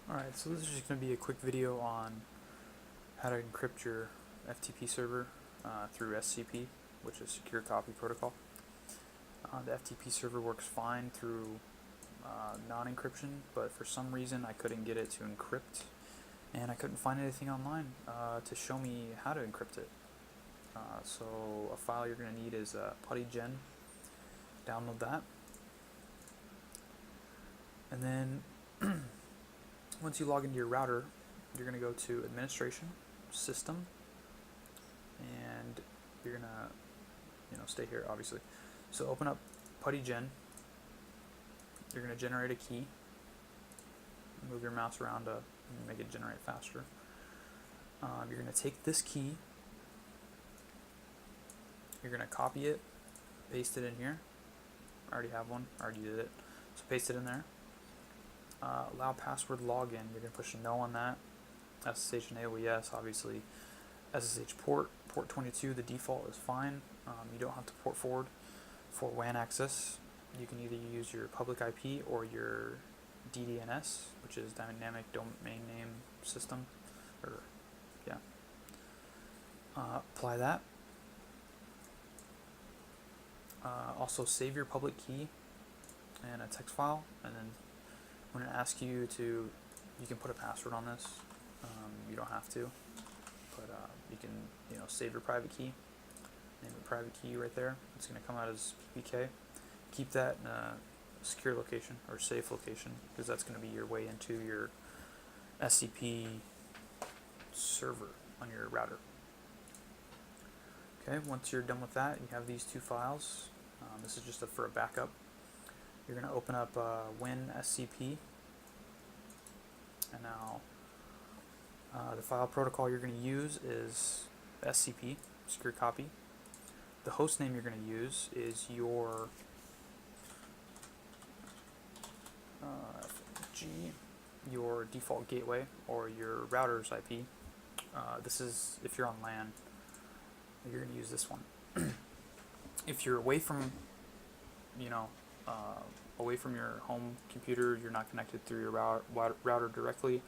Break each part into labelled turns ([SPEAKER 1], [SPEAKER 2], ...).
[SPEAKER 1] Alright, so this is just going to be a quick video on how to encrypt your FTP server through SCP, which is Secure Copy Protocol. The FTP server works fine through non-encryption, but for some reason I couldn't get it to encrypt, and I couldn't find anything online to show me how to encrypt it. So a file you're going to need is PuttyGen. Download that, and then once you log into your router, you're going to go to Administration, System, and you're going to stay here, obviously. So open up PuttyGen. You're going to generate a key. Move your mouse around to make it generate faster. You're going to take this key. You're going to copy it, paste it in here. I already have one. I already did it. So paste it in there. Allow password login. You're going to push no on that. SSH enable, yes, obviously. SSH port 22, the default is fine. You don't have to port forward. For WAN access, you can either use your public IP or your DDNS, which is Dynamic Domain Name System. Apply that. Also save your public key in a text file, and then when it asks you to, you can put a password on this. You don't have to, but you can save your private key. Name the private key right there. It's going to come out as PK. Keep that in a secure location or safe location, because that's going to be your way into your SCP server on your router. Okay, once you're done with that, you have these two files. This is just for a backup. You're going to open up WinSCP, and now the file protocol you're going to use is SCP, secure copy. The host name you're going to use is your your default gateway or your router's IP. This is if you're on LAN, you're going to use this one. If you're away from away from your home computer, you're not connected through your router directly.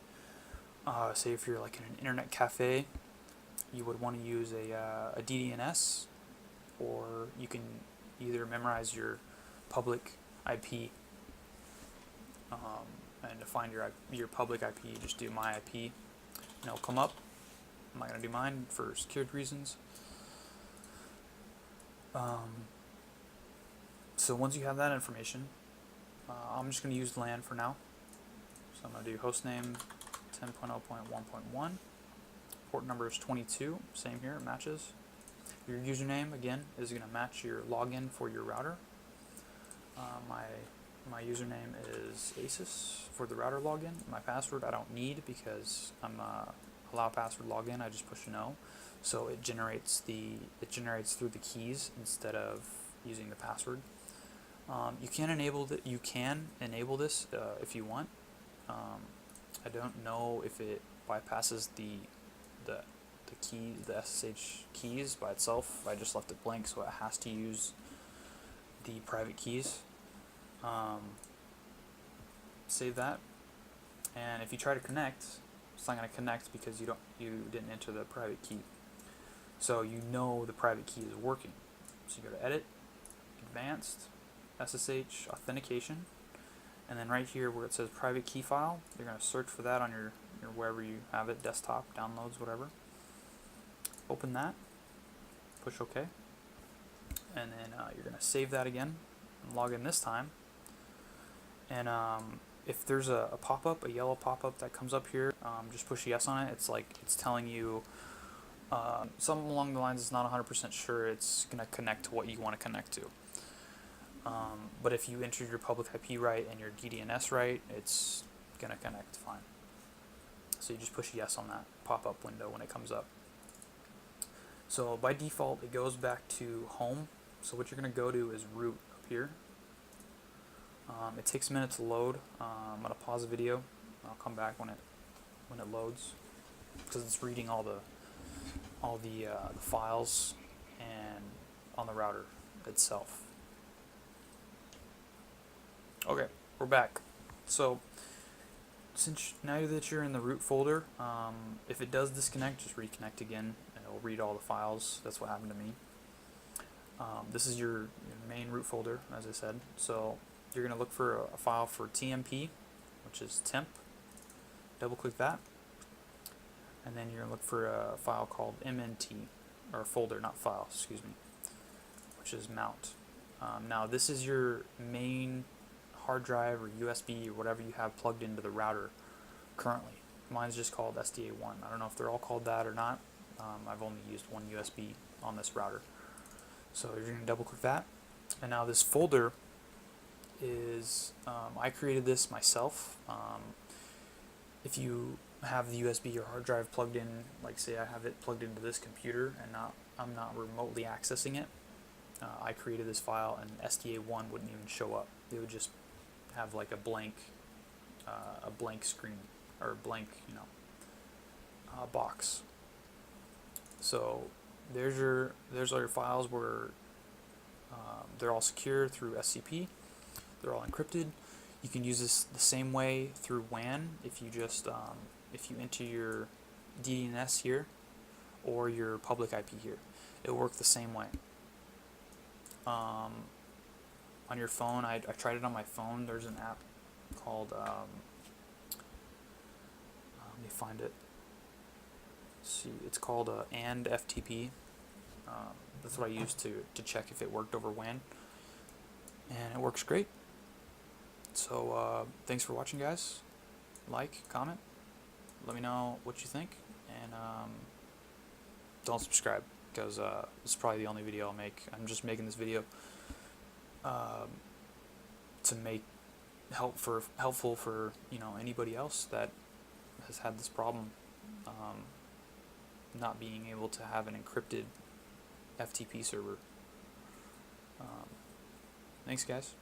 [SPEAKER 1] Say if you're like in an internet cafe, you would want to use a DDNS, or you can either memorize your public IP, and to find your public IP, just do my IP, and it'll come up. I'm not going to do mine for security reasons. So once you have that information, I'm just going to use LAN for now. So I'm going to do hostname 10.0.1.1. Port number is 22. Same here, it matches. Your username, again, is going to match your login for your router. My username is Asus for the router login. My password I don't need because I'm allow password login. I just push no, so it generates through the keys instead of using the password. You can enable this if you want. I don't know if it bypasses the SSH keys by itself. I just left it blank, so it has to use the private keys. Save that, and if you try to connect, it's not going to connect because you didn't enter the private key. So the private key is working. So you go to Edit, Advanced, SSH Authentication, and then right here where it says Private Key File, you're going to search for that on your wherever you have it, desktop, downloads, whatever. Open that, push OK, and then you're going to save that again and log in this time. And if there's a pop-up, a yellow pop-up that comes up here, just push yes on it. It's telling you something along the lines, it's not 100% sure it's going to connect to what you want to connect to. But if you enter your public IP right and your DDNS right, it's going to connect fine. So you just push yes on that pop-up window when it comes up. So by default, it goes back to home. So what you're going to go to is root up here. It takes a minute to load. I'm going to pause the video. I'll come back when it loads, because it's reading all the files and on the router itself. Okay, we're back. So since now that you're in the root folder, if it does disconnect, just reconnect again, and it'll read all the files. That's what happened to me. This is your main root folder, as I said. So you're going to look for a file for TMP, which is temp. Double click that, and then you're going to look for a file called MNT, or folder, not file, excuse me, which is mount. Now this is your main hard drive or USB or whatever you have plugged into the router currently. Mine's just called SDA1. I don't know if they're all called that or not. I've only used one USB on this router. So you're going to double click that, and now this folder is, I created this myself. If you have the USB or hard drive plugged in, like say I have it plugged into this computer and I'm not remotely accessing it, I created this file and SDA1 wouldn't even show up. It would just have like a blank screen, or a blank, box. So there's all your files where they're all secure through SCP. They're all encrypted. You can use this the same way through WAN if you just if you enter your DNS here or your public IP here. It'll work the same way. On your phone, I tried it on my phone. There's an app called let me find it. Let's see, it's called AndFTP. That's what I used to check if it worked over WAN, and it works great. So thanks for watching, guys. Like, comment, let me know what you think, and don't subscribe, because this is probably the only video I'll make. I'm just making this video to make helpful for anybody else that has had this problem, not being able to have an encrypted FTP server. Thanks, guys.